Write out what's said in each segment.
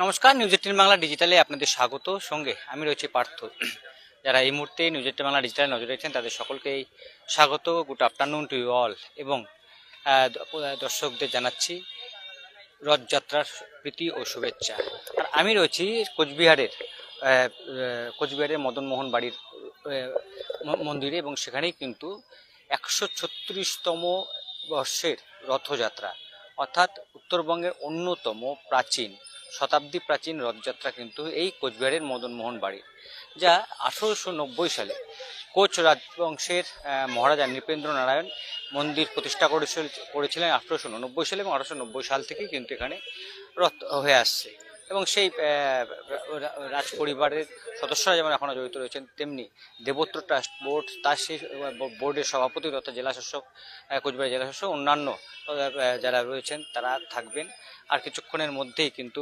নমস্কার, নিউজ 18 বাংলা ডিজিটালে আপনাদের স্বাগত। সঙ্গে আমি রয়েছি পার্থ। যারা এই মুহূর্তে নিউজ 18 বাংলা ডিজিটালে নজর রেখেছেন তাদের সকলকেই স্বাগত। Good afternoon to you all. এবং দর্শকদের জানাচ্ছি রথযাত্রার প্রীতি ও শুভেচ্ছা। আর আমি রয়েছি কোচবিহারের মদনমোহন বাড়ির মন্দিরে, এবং সেখানেই কিন্তু 136তম বর্ষের রথযাত্রা, অর্থাৎ উত্তরবঙ্গের অন্যতম প্রাচীন শতাব্দী প্রাচীন রথযাত্রা কিন্তু এই কোচবিহারের মদনমোহন বাড়ির, যা 1890 সালে কোচ রাজবংশের মহারাজা নৃপেন্দ্র নারায়ণ মন্দির প্রতিষ্ঠা করেছিলেন 1890 সালে, এবং 1890 সাল থেকেই কিন্তু এখানে রথ হয়ে আসছে। এবং সেই রাজ পরিবারের সদস্যরা যেমন এখনও জড়িত রয়েছেন, তেমনি দেবোত্তর ট্রাস্ট বোর্ড, তার সেই বোর্ডের সভাপতি তথা জেলাশাসক, কোচবিহার জেলাশাসক, অন্যান্য যারা রয়েছেন তারা থাকবেন। আর কিছুক্ষণের মধ্যেই কিন্তু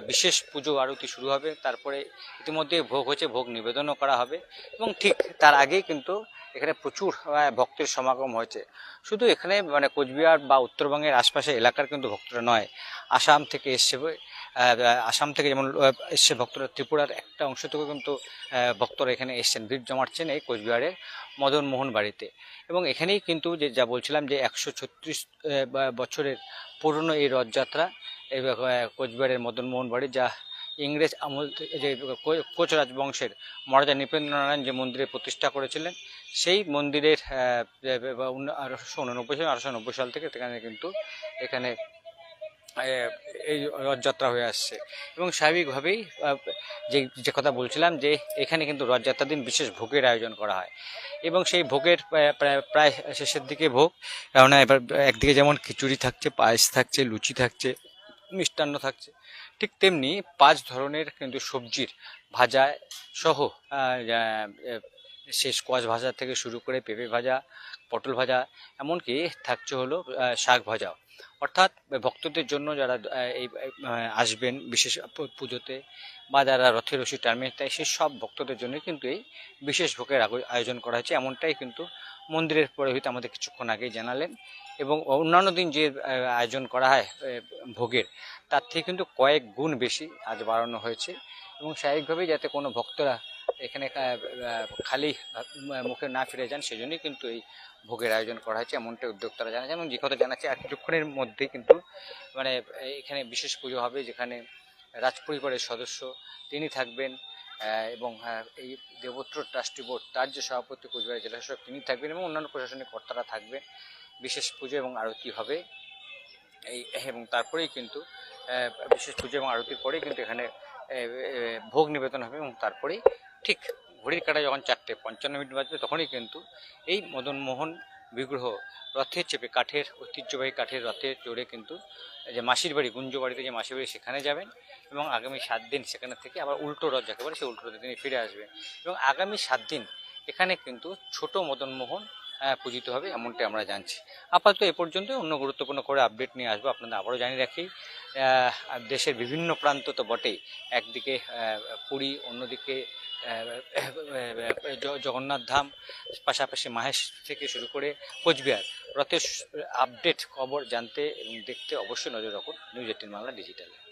বিশেষ পুজো আরতি শুরু হবে। তারপরে ইতিমধ্যে ভোগ হয়েছে, ভোগ নিবেদনও করা হবে, এবং ঠিক তার আগেই কিন্তু এখানে প্রচুর ভক্তের সমাগম হয়েছে। শুধু এখানে কোচবিহার বা উত্তরবঙ্গের আশপাশের এলাকার কিন্তু ভক্তরা নয়, আসাম থেকে এসছে, যেমন এসছে ভক্তরা, ত্রিপুরার একটা অংশ থেকে কিন্তু ভক্তরা এখানে এসছেন, ভিড় জমাচ্ছেন এই কোচবিহারের মদনমোহন বাড়িতে। এবং এখানেই কিন্তু যা বলছিলাম যে 136 বছরের পুরনো এই রথযাত্রা, এই কোচবিহারের মদনমোহন বাড়ি, যা ইংরেজ আমল থেকে যে কোচ রাজবংশের মহারাজা নৃপেন্দ্র নারায়ণ যে মন্দিরে প্রতিষ্ঠা করেছিলেন, সেই মন্দিরের 1889 সাল থেকে কিন্তু এখানে এই রথযাত্রা হয়ে আসছে। এবং স্বাভাবিকভাবেই যে কথা বলছিলাম যে এখানে কিন্তু রথযাত্রার দিন বিশেষ ভোগের আয়োজন করা হয়, এবং সেই ভোগের প্রায় শেষের দিকে ভোগ। কেননা এবার একদিকে যেমন খিচুড়ি থাকছে, পায়েস থাকছে, লুচি থাকছে, মিষ্টান্ন থাকছে, ঠিক তেমনি 5 ধরনের কিন্তু সবজির ভাজা সহ সে স্কোয়াশ ভাজা থেকে শুরু করে পেঁপে ভাজা, পটল ভাজা, এমনকি থাকছে হলো শাক ভাজাও। অর্থাৎ ভক্তদের জন্য যারা এই আসবেন বিশেষ পুজোতে, বা যারা রথের রশি টানবেন, তাই সেই সব ভক্তদের জন্য কিন্তু এই বিশেষ ভোগের আয়োজন করা হয়েছে, এমনটাই কিন্তু মন্দিরের পুরোহিত আমাদের কিছুক্ষণ আগেই জানালেন। এবং অন্যান্য দিন যে আয়োজন করা হয় ভোগের, তার থেকে কিন্তু কয়েক গুণ বেশি আজ বাড়ানো হয়েছে। এবং স্বাভাবিকভাবেই যাতে কোনো ভক্তরা এখানে খালি মুখে না ফিরে যান, সেজন্যই কিন্তু এই ভোগের আয়োজন করা হয়েছে, এমনটাই উদ্যোক্তারা জানাচ্ছেন। এবং যে কথা জানাচ্ছে, আর কিছুক্ষণের মধ্যেই কিন্তু এখানে বিশেষ পুজো হবে, যেখানে রাজপরিবারের সদস্য তিনি থাকবেন, এবং এই দেবোত্তর ট্রাস্টি বোর্ড তার যে সভাপতি কোচবিহার জেলাশাসক তিনি থাকবেন, এবং অন্যান্য প্রশাসনিক কর্তারা থাকবেন। বিশেষ পুজো এবং আরতি হবে এবং তারপরেই কিন্তু বিশেষ পুজো এবং আরতির পরেই কিন্তু এখানে ভোগ নিবেদন হবে, এবং তারপরেই ঠিক ঘড়ির কাঁটায় যখন 4:55 বাজবে, তখনই কিন্তু এই মদনমোহন বিগ্রহ রথে চেপে, ঐতিহ্যবাহী কাঠের রথে চড়ে কিন্তু যে মাসির বাড়ি, গুঞ্জবাড়িতে যে মাসির বাড়ি, সেখানে যাবেন। এবং আগামী 7 দিন সেখানে থেকে আবার উল্টো রথ যাকে বলে, সেই উল্টো রথে তিনি ফিরে আসবেন। এবং আগামী 7 দিন এখানে কিন্তু ছোট মদনমোহন পূজিত হবে, এমনটাই আমরা জানছি। আপাতত এ পর্যন্ত। অন্য গুরুত্বপূর্ণ করে আপডেট নিয়ে আসবো, আপনাদের আবারও জানিয়ে রাখি দেশের বিভিন্ন প্রান্ত তো বটেই, একদিকে পুরী, অন্যদিকে জগন্নাথ ধাম, পাশাপাশি মাহেশ থেকে শুরু করে কোচবিহার, রথের আপডেট খবর জানতে এবং দেখতে অবশ্যই নজর রাখুন নিউজ 18 বাংলা ডিজিটালে।